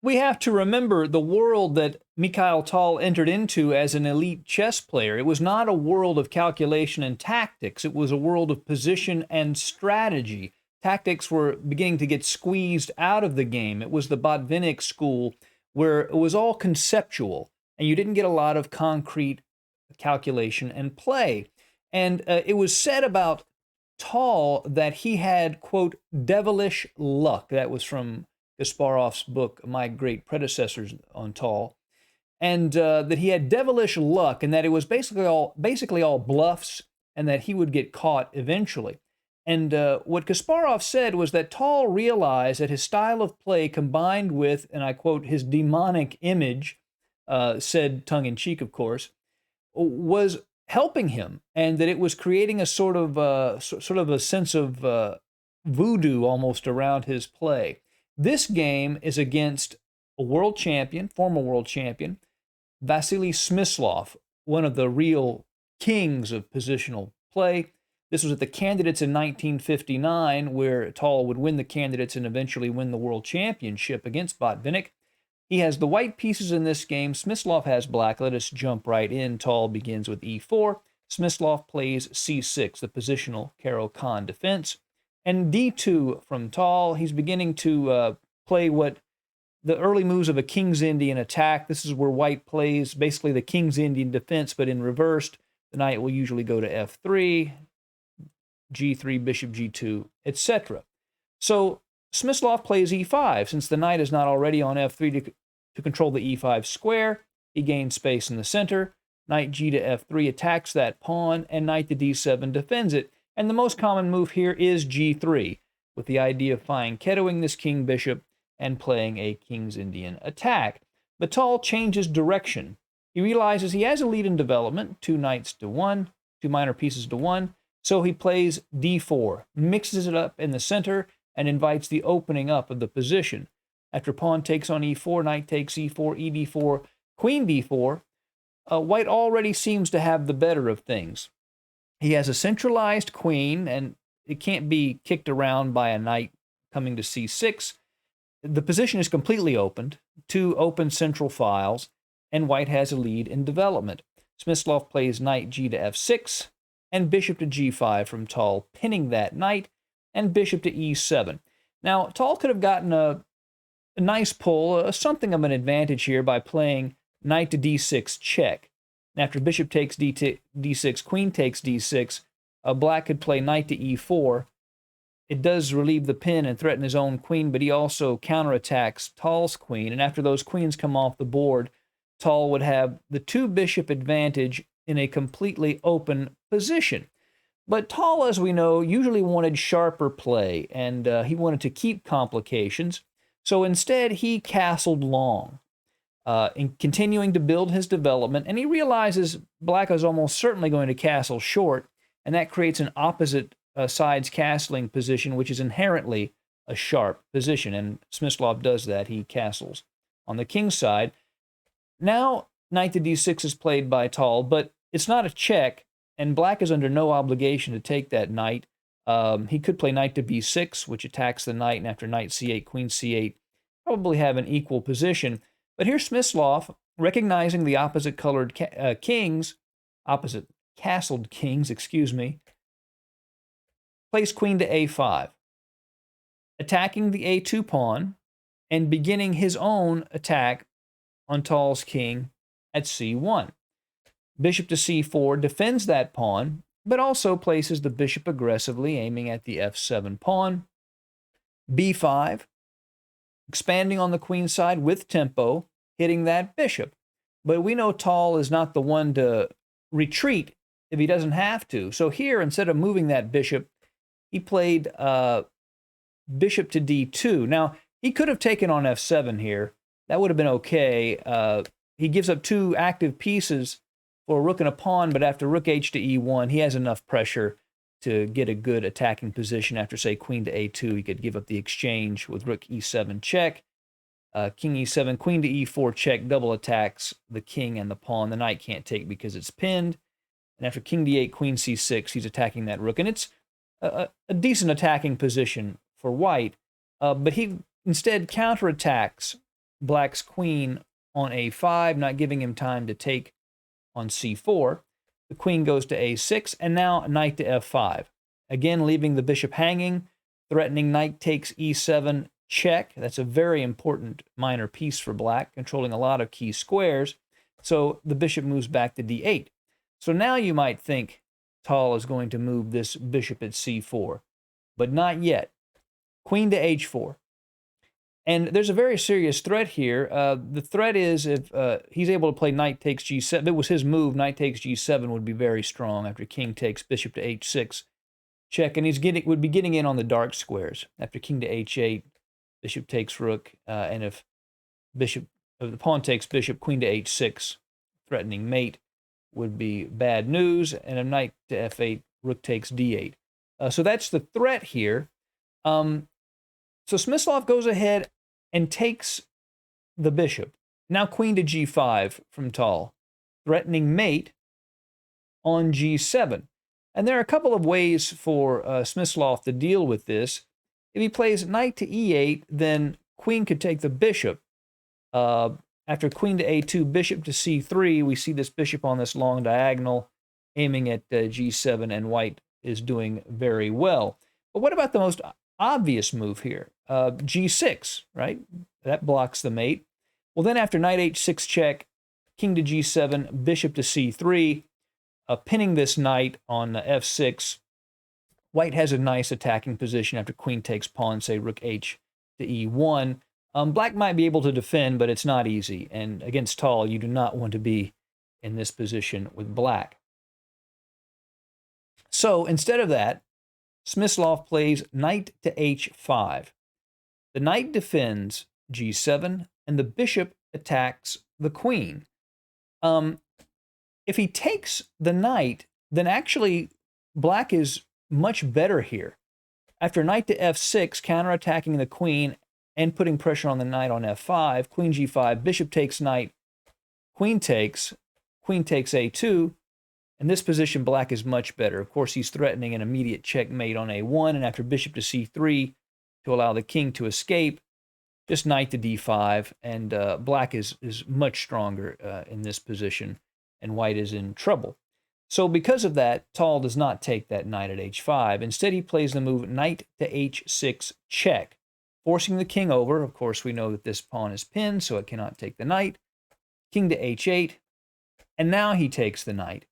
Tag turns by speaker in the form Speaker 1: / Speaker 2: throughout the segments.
Speaker 1: we have to remember the world that Mikhail Tal entered into as an elite chess player. It was not a world of calculation and tactics. It was a world of position and strategy. Tactics were beginning to get squeezed out of the game. It was the Botvinnik school where it was all conceptual and you didn't get a lot of concrete calculation and play. And it was said about Tal that he had, quote, devilish luck. That was from Kasparov's book, My Great Predecessors on Tal, and that he had devilish luck, and that it was basically all bluffs, and that he would get caught eventually. And what Kasparov said was that Tal realized that his style of play, combined with, and I quote, his demonic image, said tongue in cheek, of course, was helping him, and that it was creating a sort of a sense of voodoo almost around his play. This game is against a world champion, former world champion, Vasily Smyslov, one of the real kings of positional play. This was at the Candidates in 1959, where Tal would win the Candidates and eventually win the world championship against Botvinnik. He has the white pieces in this game. Smyslov has black. Let us jump right in. Tal begins with e4. Smyslov plays c6, the positional Caro-Kann defense. And d2 from Tal. He's beginning to play what the early moves of a King's Indian attack. This is where white plays basically the King's Indian defense, but in reversed. The knight will usually go to f3, g3, bishop g2, etc. So Smyslov plays e5. Since the knight is not already on f3 to control the e5 square, he gains space in the center. Knight g to f3 attacks that pawn, and knight to d7 defends it. And the most common move here is g3, with the idea of fianchettoing this king bishop and playing a King's Indian attack. But Tal changes direction. He realizes he has a lead in development, 2 knights to 1, 2 minor pieces to 1, so he plays d4, mixes it up in the center, and invites the opening up of the position. After pawn takes on e4, knight takes e4, ed4, queen d4, white already seems to have the better of things. He has a centralized queen, and it can't be kicked around by a knight coming to c6. The position is completely opened, 2 open central files, and white has a lead in development. Smyslov plays knight g to f6, and bishop to g5 from Tal, pinning that knight, and bishop to e7. Now, Tal could have gotten a nice pull, something of an advantage here by playing knight to d6 check. After bishop takes d6, queen takes d6, black could play knight to e4. It does relieve the pin and threaten his own queen, but he also counterattacks Tal's queen. And after those queens come off the board, Tal would have the 2 bishop advantage in a completely open position. But Tal, as we know, usually wanted sharper play, and he wanted to keep complications. So instead, he castled long, in continuing to build his development, and he realizes black is almost certainly going to castle short, and that creates an opposite sides castling position, which is inherently a sharp position, and Smyslov does that. He castles on the king's side. Now, knight to d6 is played by Tal, but it's not a check, and black is under no obligation to take that knight. He could play knight to b6, which attacks the knight, and after knight c8, queen c8, probably have an equal position. But here's Smyslov, recognizing the opposite castled kings, plays queen to a5, attacking the a2 pawn and beginning his own attack on Tal's king at c1. Bishop to c4 defends that pawn, but also places the bishop aggressively, aiming at the f7 pawn. b5, expanding on the queen side with tempo, hitting that bishop. But we know Tal is not the one to retreat if he doesn't have to. So here, instead of moving that bishop, he played bishop to d2. Now, he could have taken on f7 here. That would have been okay. He gives up 2 active pieces for a rook and a pawn, but after rook h to e1, he has enough pressure to get a good attacking position. After, say, queen to a2, he could give up the exchange with rook e7 check. King e7, queen to e4 check, double attacks the king and the pawn. The knight can't take because it's pinned. And after king d8, queen c6, he's attacking that rook. And it's a decent attacking position for white, but he instead counterattacks Black's queen on a5, not giving him time to take on c4. The queen goes to a6, and now knight to f5. Again, leaving the bishop hanging, threatening knight takes e7 check. That's a very important minor piece for black, controlling a lot of key squares. So the bishop moves back to d8. So now you might think Tal is going to move this bishop at c4, but not yet. Queen to h4. And there's a very serious threat here. The threat is if he's able to play knight takes g7, if it was his move, knight takes g7 would be very strong after king takes bishop to h6 check, and would be getting in on the dark squares. After king to h8, bishop takes rook, and if the pawn takes bishop, queen to h6, threatening mate, would be bad news, and a knight to f8, rook takes d8. So that's the threat here. So Smyslov goes ahead and takes the bishop. Now queen to g5 from Tal, threatening mate on g7. And there are a couple of ways for Smyslov to deal with this. If he plays knight to e8, then queen could take the bishop. After queen to a2, bishop to c3, we see this bishop on this long diagonal aiming at g7, and white is doing very well. But what about the most obvious move here? G6, right? That blocks the mate. Well, then after knight h6 check, king to g7, bishop to c3, pinning this knight on f6, white has a nice attacking position after queen takes pawn, say rook h to e1. Black might be able to defend, but it's not easy. And against Tal, you do not want to be in this position with black. So instead of that, Smyslov plays knight to h5. The knight defends g7, and the bishop attacks the queen. If he takes the knight, then actually black is much better here. After knight to f6, counterattacking the queen and putting pressure on the knight on f5, queen g5, bishop takes knight, queen takes a2. In this position, black is much better. Of course, he's threatening an immediate checkmate on a1, and after bishop to c3 to allow the king to escape, just knight to d5, and black is much stronger in this position, and white is in trouble. So because of that, Tal does not take that knight at h5. Instead, he plays the move knight to h6 check, forcing the king over. Of course, we know that this pawn is pinned, so it cannot take the knight. King to h8, and now he takes the knight.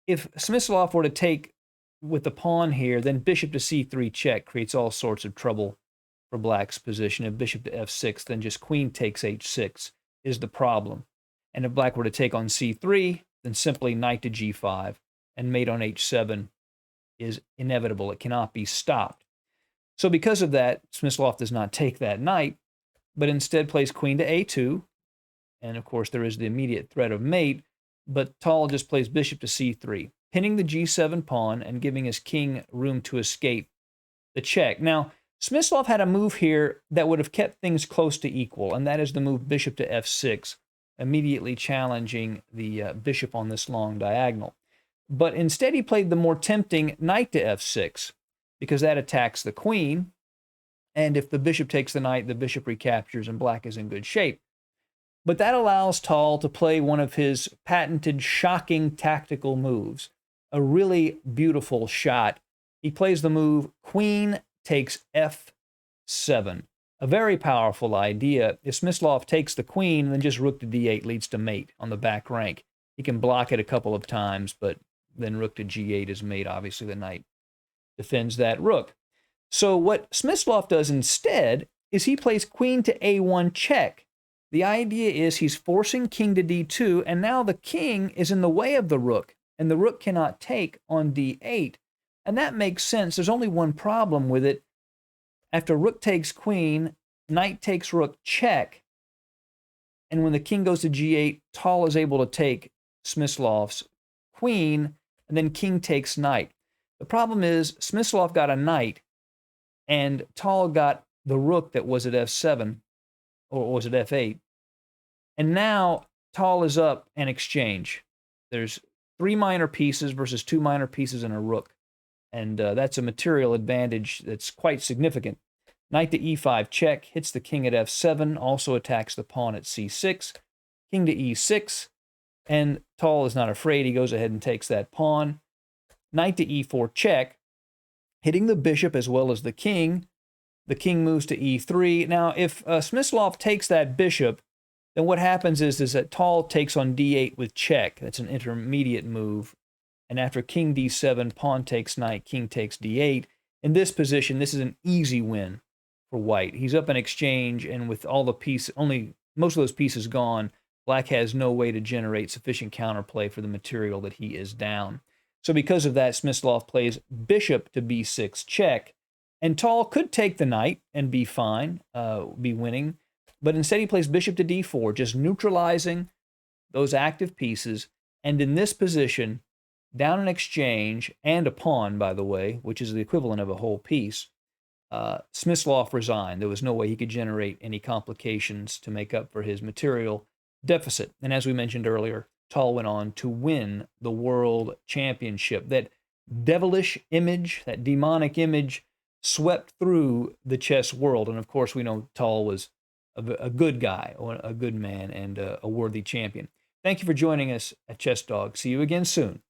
Speaker 1: If Smyslov were to take with the pawn here, then bishop to c3 check creates all sorts of trouble for black's position. If bishop to f6, then just queen takes h6 is the problem. And if black were to take on c3, then simply knight to g5, and mate on h7 is inevitable. It cannot be stopped. So because of that, Smyslov does not take that knight, but instead plays queen to a2, and of course there is the immediate threat of mate, but Tal just plays bishop to c3, pinning the g7 pawn and giving his king room to escape the check. Now, Smyslov had a move here that would have kept things close to equal, and that is the move bishop to f6, immediately challenging the bishop on this long diagonal. But instead he played the more tempting knight to f6, because that attacks the queen, and if the bishop takes the knight, the bishop recaptures, and black is in good shape. But that allows Tal to play one of his patented shocking tactical moves, a really beautiful shot. He plays the move queen takes f7, a very powerful idea. If Smyslov takes the queen, then just rook to d8 leads to mate on the back rank. He can block it a couple of times, but then rook to g8 is mate. Obviously, the knight defends that rook. So what Smyslov does instead is he plays queen to a1 check. The idea is he's forcing king to d2, and now the king is in the way of the rook, and the rook cannot take on d8. And that makes sense. There's only one problem with it. After rook takes queen, knight takes rook check, and when the king goes to g8, Tal is able to take Smyslov's queen, and then king takes knight. The problem is Smyslov got a knight, and Tal got the rook that was at f7, or was it f8? And now Tal is up and exchange. There's 3 minor pieces versus 2 minor pieces and a rook. And that's a material advantage that's quite significant. Knight to e5 check, hits the king at f7, also attacks the pawn at c6. King to e6, and Tal is not afraid. He goes ahead and takes that pawn. Knight to e4 check, hitting the bishop as well as the king. The king moves to e3. Now, if Smyslov takes that bishop, then what happens is that Tal takes on d8 with check. That's an intermediate move. And after king d7, pawn takes knight, king takes d8. In this position, this is an easy win for white. He's up in exchange, and with all the pieces, most of those pieces gone, black has no way to generate sufficient counterplay for the material that he is down. So because of that, Smyslov plays bishop to b6 check, and Tal could take the knight and be fine, be winning, but instead he plays bishop to d4, just neutralizing those active pieces. And in this position, down an exchange and a pawn, by the way, which is the equivalent of a whole piece, Smyslov resigned. There was no way he could generate any complications to make up for his material deficit. And as we mentioned earlier, Tal went on to win the World Championship. That devilish image, that demonic image, swept through the chess world. And of course, we know Tal was a good guy, or a good man, and a worthy champion. Thank you for joining us at Chess Dog. See you again soon.